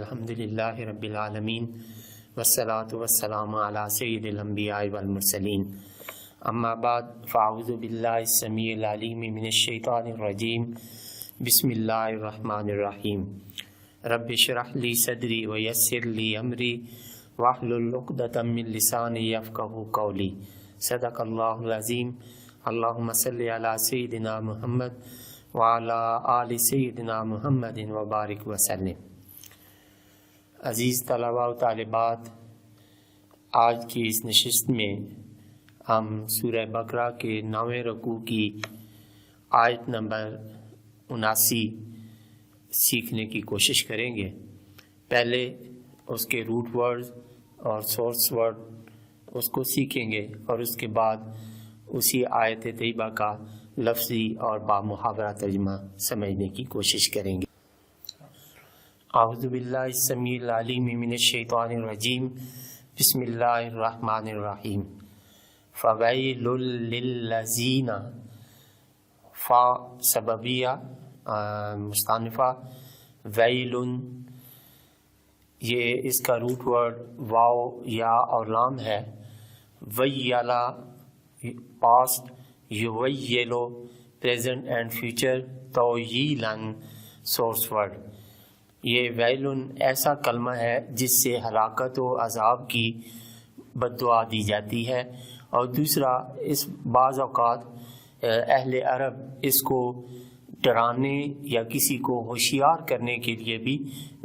الحمدللہ رب العالمین والصلاة والسلام علی سید الانبیاء والمرسلین اما بعد فاعوذ باللہ السمیع العلیم من الشیطان الرجیم بسم اللہ الرحمن الرحیم رب اشرح لی صدری ویسر لی امری واحلل عقدۃ من لسانی یفقہوا قولی صدق اللہ العظیم اللہم صلی علی سیدنا محمد وعلی آل سیدنا محمد وبارک وسلم۔ عزیز طلباء و طالبات، آج کی اس نشست میں ہم سورہ بقرہ کے 9ویں رکوع کی آیت نمبر 79 سیکھنے کی کوشش کریں گے۔ پہلے اس کے روٹ ورڈ اور سورس ورڈ اس کو سیکھیں گے اور اس کے بعد اسی آیت طیبہ کا لفظی اور بامحاورہ ترجمہ سمجھنے کی کوشش کریں گے۔ اعوذ باللہ السمیع العلیم من الشیطان الرجیم بسم اللہ الرحمن الرحیم فویل للذین، فا سببیہ مستانفہ، ویل یہ اس کا روٹ ورڈ واو یا اور لام ہے، ویلا پاسٹ، یویلو پریزنٹ اینڈ فیوچر، توییلاً سورس ورڈ۔ یہ ویلن ایسا کلمہ ہے جس سے ہلاکت و عذاب کی بد دعا دی جاتی ہے، اور دوسرا اس بعض اوقات اہل عرب اس کو ڈرانے یا کسی کو ہوشیار کرنے کے لیے بھی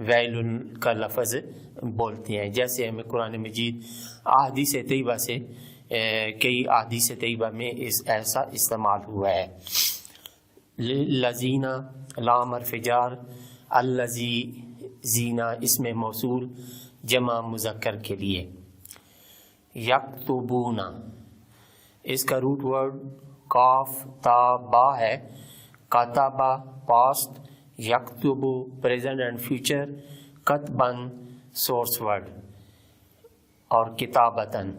ویلن کا لفظ بولتے ہیں، جیسے ہمیں قرآن مجید احادیث طیبہ سے کئی احادیث طیبہ میں ایسا استعمال ہوا ہے۔ لذینہ لام حرف جار، الذی زینہ اسم موصول جمع مذکر کے لیے۔ یکتبون اس کا روٹ ورڈ قاف تا با ہے، کاتبہ پاسٹ، یکتبو پریزنٹ اینڈ فیوچر، کتبن سورس ورڈ، اور کتابتن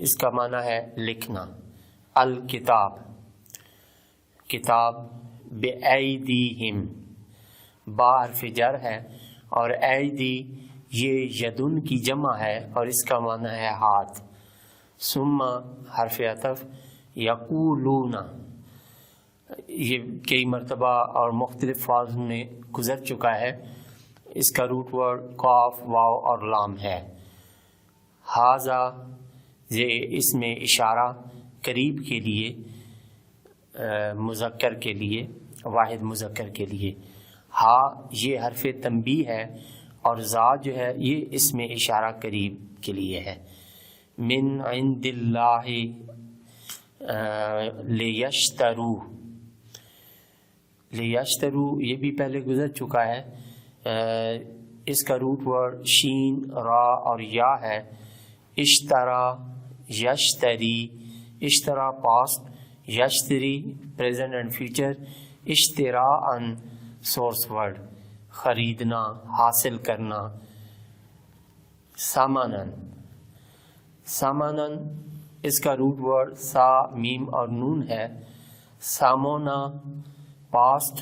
اس کا معنی ہے لکھنا۔ الکتاب کتاب، بِأَيْدِيهِمْ با حرف جر ہے، اور ایدی یہ یدن کی جمع ہے اور اس کا معنی ہے ہاتھ۔ ثم حرف عطف، یقولون یہ کئی مرتبہ اور مختلف فاظ میں گزر چکا ہے، اس کا روٹ ورڈ قاف واو اور لام ہے۔ ھذا یہ اس میں اشارہ قریب کے لیے، مذکر کے لیے، واحد مذکر کے لیے۔ ہا یہ حرف تنبیہ ہے، اور ذا جو ہے یہ اس میں اشارہ قریب کے لیے ہے۔ من عند اللہ لیشترو، لیشترو یہ بھی پہلے گزر چکا ہے، اس کا روٹ ورڈ شین را اور یا ہے۔ اشترا یشتری، اشترا پاسٹ، یشتری پریزنٹ اینڈ فیوچر، اشتراءً سورس ورڈ خریدنا، حاصل کرنا۔ سامانن، سامانن اس کا روٹ ورڈ سا میم اور نون ہے۔ سامونا پاسٹ،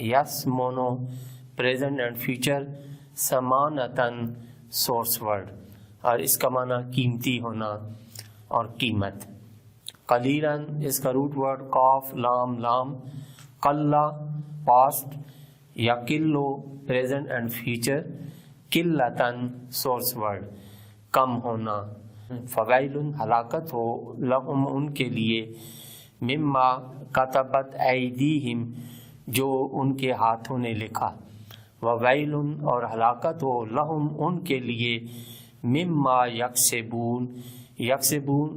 یسمونو پریزنٹ اینڈ فیوچر، سمانتن سورس ورڈ، اور اس کا معنی قیمتی ہونا اور قیمت۔ قلیلاً اس کا روٹ ورڈ قاف لام لام، قلّا پاسٹ، یقلو پریزنٹ اینڈ فیوچر، قلتاً سورس ورڈ کم ہونا۔ فویل ہلاکت ہو، لہم ان کے لیے، مما کتبت ایدیہم جو ان کے ہاتھوں نے لکھا، وویل اور ہلاکت ہو لہم ان کے لیے، مما یکسبون، یکسبون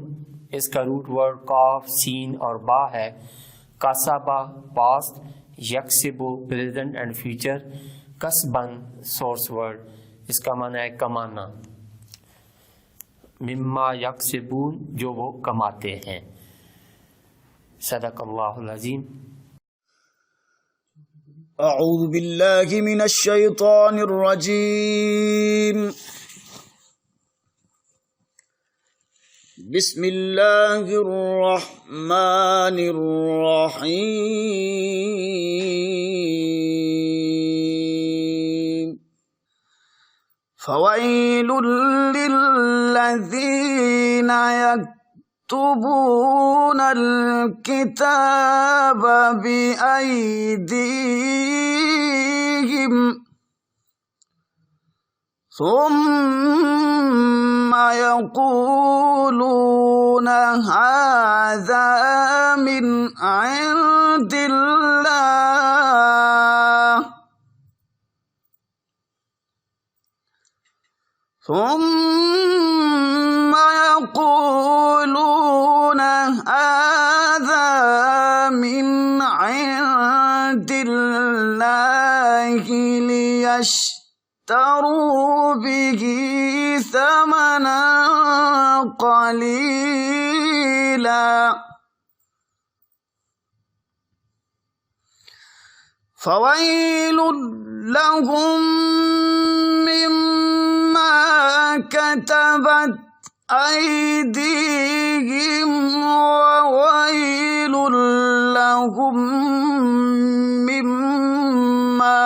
اس کا روٹ ورڈ قاف سین اور با ہے۔ کسبہ پاسٹ، یکسبو پریزنٹ اینڈ فیوچر، کسبن سورس ورڈ اس کا معنی ہے کمانا۔ مما یکسبون جو وہ کماتے ہیں۔ صدق اللہ العظیم۔ اعوذ باللہ من الشیطان الرجیم، بسم اللہ الرحمن الرحیم۔ فويل للذين يكتبون الكتاب بأيديهم ثم يقولون هذا من عند الله ثم يقولون هذا من عند الله ليشتروا به ثمنا قليلا فويل لهم مما كتبت أيديهم وويل لهم مما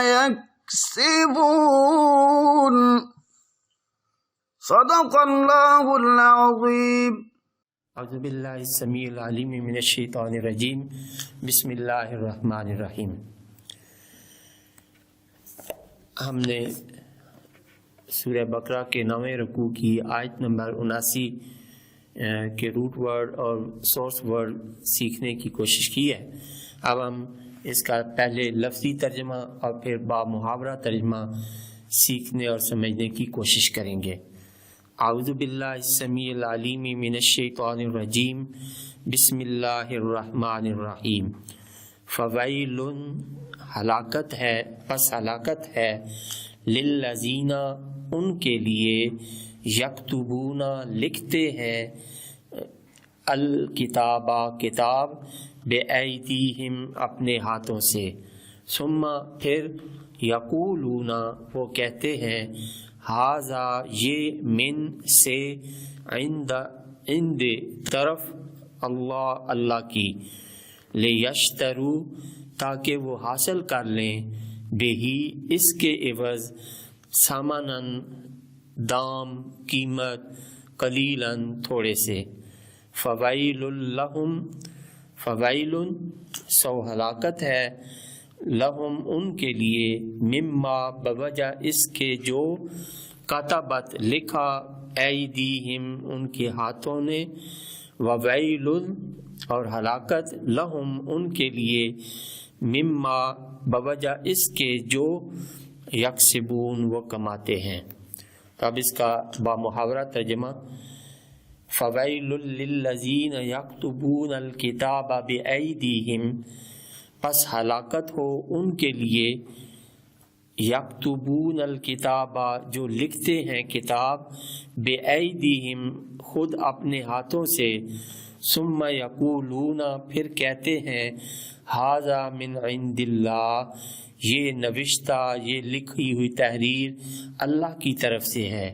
يكسبون صدق الله العظيم اعوذ باللہ السمیع العلیم من الشیطان الرجیم بسم اللہ الرحمن الرحیم۔ ہم نے سورہ بقرہ کے 9ویں رکوع کی آیت نمبر 79 کے روٹ ورڈ اور سورس ورڈ سیکھنے کی کوشش کی ہے۔ اب ہم اس کا پہلے لفظی ترجمہ اور پھر با محاورہ ترجمہ سیکھنے اور سمجھنے کی کوشش کریں گے۔ اعوذ باللہ السمیع العلیم من الشیطان الرجیم بسم اللہ الرحمن الرحیم۔ فویل ہلاکت ہے، پس ہلاکت ہے، للذین ان کے لیے یکتبون لکھتے ہیں، الکتابہ کتاب، بأیدیہم اپنے ہاتھوں سے، ثم پھر یقولون وہ کہتے ہیں، ھذا یہ، من سے، عند طرف، اللہ اللہ کی، لیشترو تاکہ وہ حاصل کر لیں، بہی اس کے عوض، ثمناً دام قیمت، قلیلاً تھوڑے سے، فویل لہم فویل سو ہلاکت ہے، لہم ان کے لیے، مما بوجہ اس کے جو، کتبت لکھا، ایدیہم ان کے ہاتھوں نے، وویل اور ہلاکت، لہم ان کے لیے، مما بوجہ اس کے جو، یکسبون وہ کماتے ہیں۔ اب اس کا با محاورہ ترجمہ، فویل للذین یکتبون الکتاب بأیدیہم پس ہلاکت ہو ان کے لیے، یکتبون الکتاب جو لکھتے ہیں کتاب، بأیدیہم خود اپنے ہاتھوں سے، ثم یقولون پھر کہتے ہیں، ھذا من عند اللہ یہ نوشتہ، یہ لکھی ہوئی تحریر اللہ کی طرف سے ہے۔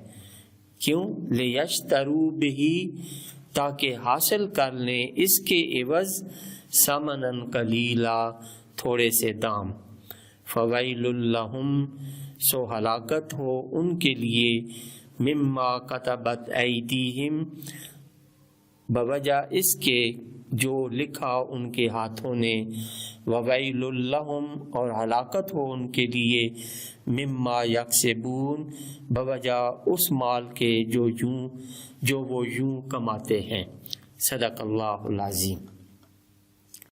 کیوں؟ لیشتروا بہ تاکہ حاصل کر لیں اس کے عوض، ثمناً قلیلا تھوڑے سے دام۔ فویل لہم سو ہلاکت ہو ان کے لیے، مما کتبت ایدیہم بوجہ اس کے جو لکھا ان کے ہاتھوں نے، وویل لہم اور ہلاکت ہو ان کے لیے، مما یکسبون بوجہ اس مال کے جو وہ یوں کماتے ہیں۔ صدق اللہ العظیم۔